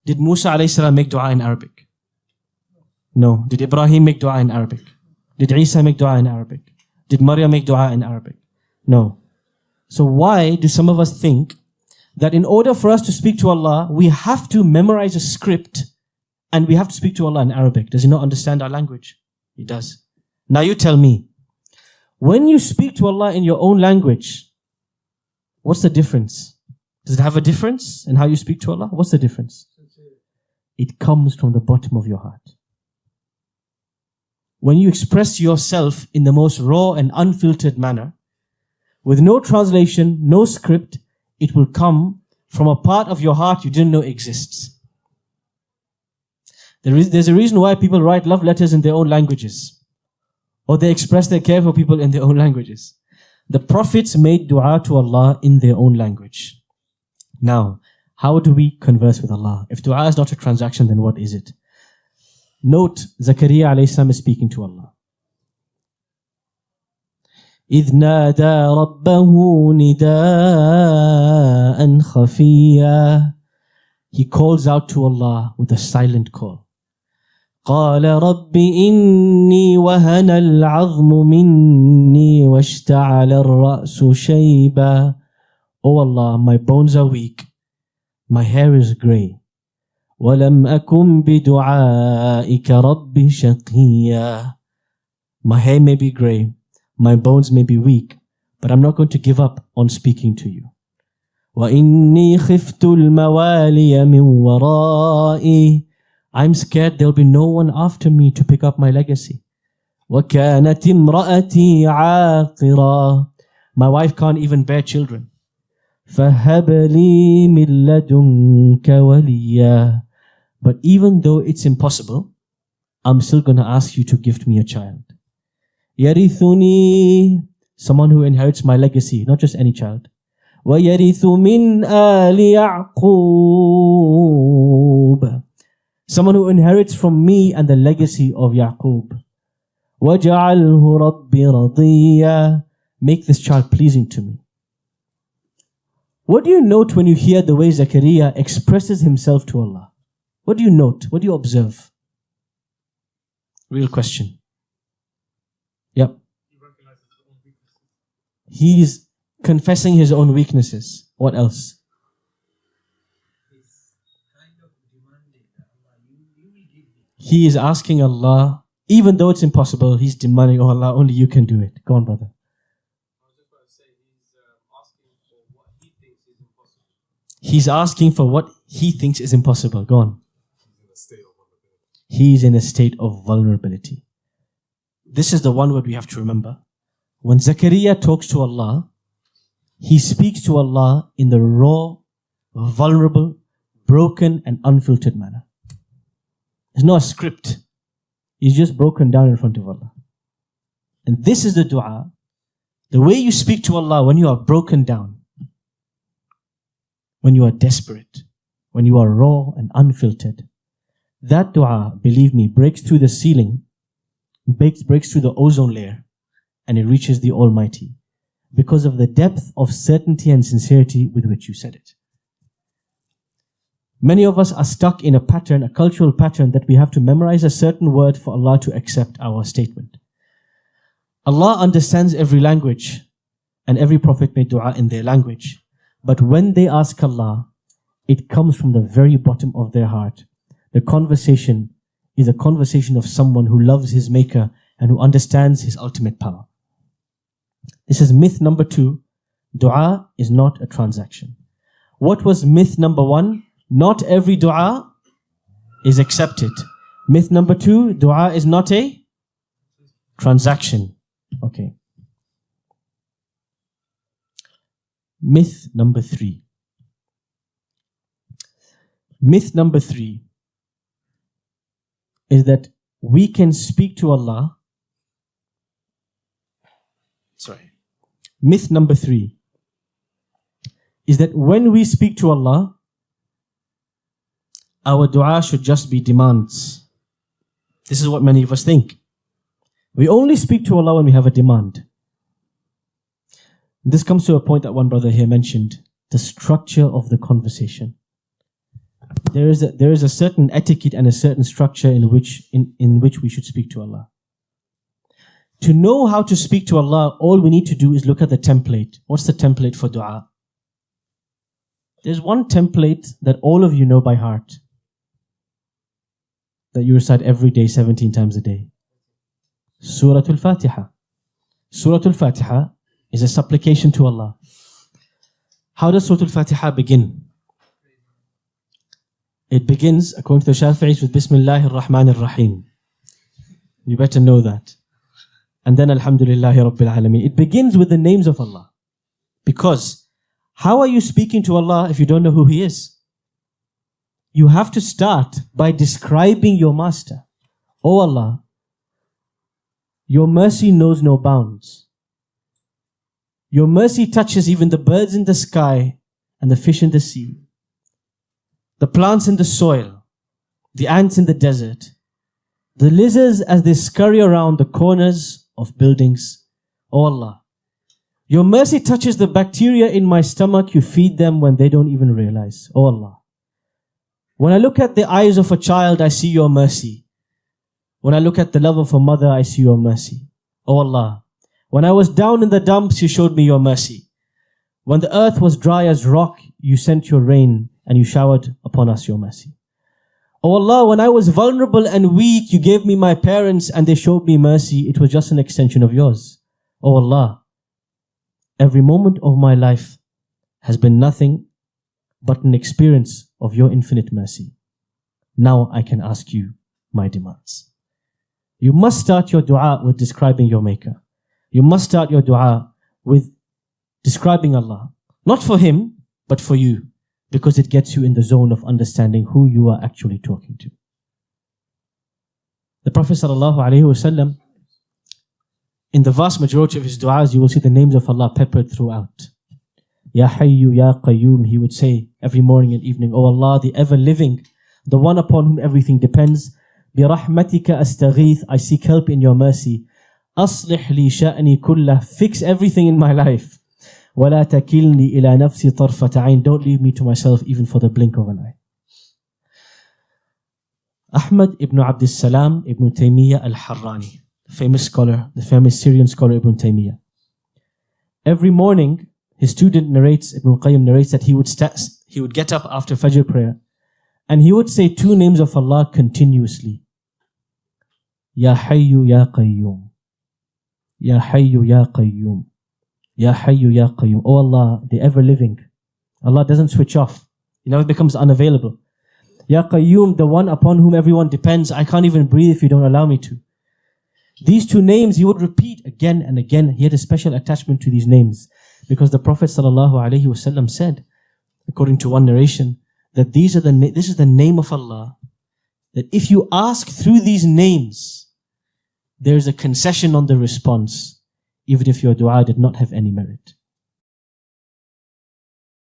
Did Musa alayhi salam make dua in Arabic? No. Did Ibrahim make dua in Arabic? Did Isa make dua in Arabic? Did Maryam make dua in Arabic? No. So why do some of us think that in order for us to speak to Allah, we have to memorize a script and we have to speak to Allah in Arabic? Does he not understand our language? He does. Now you tell me, when you speak to Allah in your own language, what's the difference? Does it have a difference in how you speak to Allah? What's the difference? It comes from the bottom of your heart. When you express yourself in the most raw and unfiltered manner, with no translation, no script, it will come from a part of your heart you didn't know exists. There's a reason why people write love letters in their own languages, or they express their care for people in their own languages. The prophets made dua to Allah in their own language. Now, how do we converse with Allah? If dua is not a transaction, then what is it? Note, Zakaria alayhi salam is speaking to Allah. إِذْ نَادَى رَبَّهُ نِدَاءً خَفِيًّا. He calls out to Allah with a silent call. قَالَ رَبِّ إِنِّي وَهَنَ الْعَظْمُ مِنِّي وَاشْتَعَلَ الرَّأْسُ شَيْبًا. Oh Allah, my bones are weak, my hair is grey. وَلَمْ أَكُمْ بِدُعَائِكَ رَبِّ شَقِيًّا. My hair may be grey, my bones may be weak, but I'm not going to give up on speaking to you. وَإِنِّي خِفْتُ الْمَوَالِيَ مِنْ وَرَائِي. I'm scared there'll be no one after me to pick up my legacy. وَكَانَتِ امْرَأَتِي عَاقِرًا. My wife can't even bear children. فَهَبْ لِي مِن لَدُنْكَ وَلِيًّا. But even though it's impossible, I'm still going to ask you to gift me a child. يَرِثُنِي. Someone who inherits my legacy, not just any child. وَيَرِثُ مِنْ آلِ يَعْقُوبَ. Someone who inherits from me and the legacy of Yaqub. وَجَعَلْهُ رَبِّ رَضِيًّا. Make this child pleasing to me. What do you note when you hear the way Zakaria expresses himself to Allah? What do you note? What do you observe? Real question. Yep. He's confessing his own weaknesses. What else? He is asking Allah, even though it's impossible, he's demanding, oh Allah, only you can do it. Go on, brother. He's asking for what he thinks is impossible. Go on. He's in a state of vulnerability. This is the one word we have to remember. When Zakaria talks to Allah, he speaks to Allah in the raw, vulnerable, broken and unfiltered manner. There's no script. He's just broken down in front of Allah. And this is the dua. The way you speak to Allah when you are broken down, when you are desperate, when you are raw and unfiltered, that dua, believe me, breaks through the ceiling, breaks through the ozone layer, and it reaches the Almighty because of the depth of certainty and sincerity with which you said it. Many of us are stuck in a pattern, a cultural pattern, that we have to memorize a certain word for Allah to accept our statement. Allah understands every language, and every prophet made dua in their language. But when they ask Allah, it comes from the very bottom of their heart. The conversation is a conversation of someone who loves his maker and who understands his ultimate power. This is myth number 2. Dua is not a transaction. What was myth number 1? Not every dua is accepted. Myth number 2, dua is not a transaction. Okay. Myth number 3. Myth number 3 is that we can speak to Allah. Myth number 3 is that when we speak to Allah, our dua should just be demands. This is what many of us think. We only speak to Allah when we have a demand. This comes to a point that one brother here mentioned, the structure of the conversation. there is a certain etiquette and a certain structure in which we should speak to Allah. To know how to speak to Allah, all we need to do is look at the template. What's the template for dua? There's one template that all of you know by heart, that you recite every day, 17 times a day. Surah Al-Fatiha. Surah Al-Fatiha is a supplication to Allah. How does Surah Al-Fatiha begin? It begins, according to the Shafi'is, with Bismillahir Rahmanir Rahim. You better know that. And then Alhamdulillahi Rabbil Alameen. It begins with the names of Allah. Because how are you speaking to Allah if you don't know who He is? You have to start by describing your Master. Oh Allah, your mercy knows no bounds. Your mercy touches even the birds in the sky and the fish in the sea, the plants in the soil, the ants in the desert, the lizards as they scurry around the corners of buildings. Oh Allah, your mercy touches the bacteria in my stomach. You feed them when they don't even realize. Oh Allah, when I look at the eyes of a child, I see your mercy. When I look at the love of a mother, I see your mercy. Oh Allah, when I was down in the dumps, you showed me your mercy. When the earth was dry as rock, you sent your rain and you showered upon us your mercy. Oh Allah, when I was vulnerable and weak, you gave me my parents and they showed me mercy. It was just an extension of yours. Oh Allah, every moment of my life has been nothing but an experience of your infinite mercy. Now I can ask you my demands. You must start your dua with describing your Maker. You must start your dua with describing Allah. Not for Him, but for you. Because it gets you in the zone of understanding who you are actually talking to. The Prophet ﷺ, in the vast majority of his du'as, you will see the names of Allah peppered throughout. Ya Hayyu, Ya Qayyum, he would say every morning and evening, O Allah, the ever-living, the one upon whom everything depends. Bi rahmatika astaghith, I seek help in your mercy. Aslih li sha'ni kullah, fix everything in my life. وَلَا تَكِلْنِي إِلَى نَفْسِي طَرْفَةَ عَيْنٍ, don't leave me to myself even for the blink of an eye. Ahmad ibn Abd salam ibn Taymiyyah al-Harrani, famous scholar, the famous Syrian scholar Ibn Taymiyyah. Every morning, his student narrates, Ibn Qayyim narrates that he would get up after Fajr prayer and he would say two names of Allah continuously. Ya Hayyu, Ya Qayyum. Ya Hayyu, Ya Qayyum. Ya Hayyu, Ya Qayyum. Oh Allah, the ever-living. Allah doesn't switch off. He never becomes unavailable. Ya Qayyum, the one upon whom everyone depends. I can't even breathe if you don't allow me to. These two names he would repeat again and again. He had a special attachment to these names because the Prophet ﷺ said, according to one narration, that this is the name of Allah, that if you ask through these names, there is a concession on the response, even if your dua did not have any merit.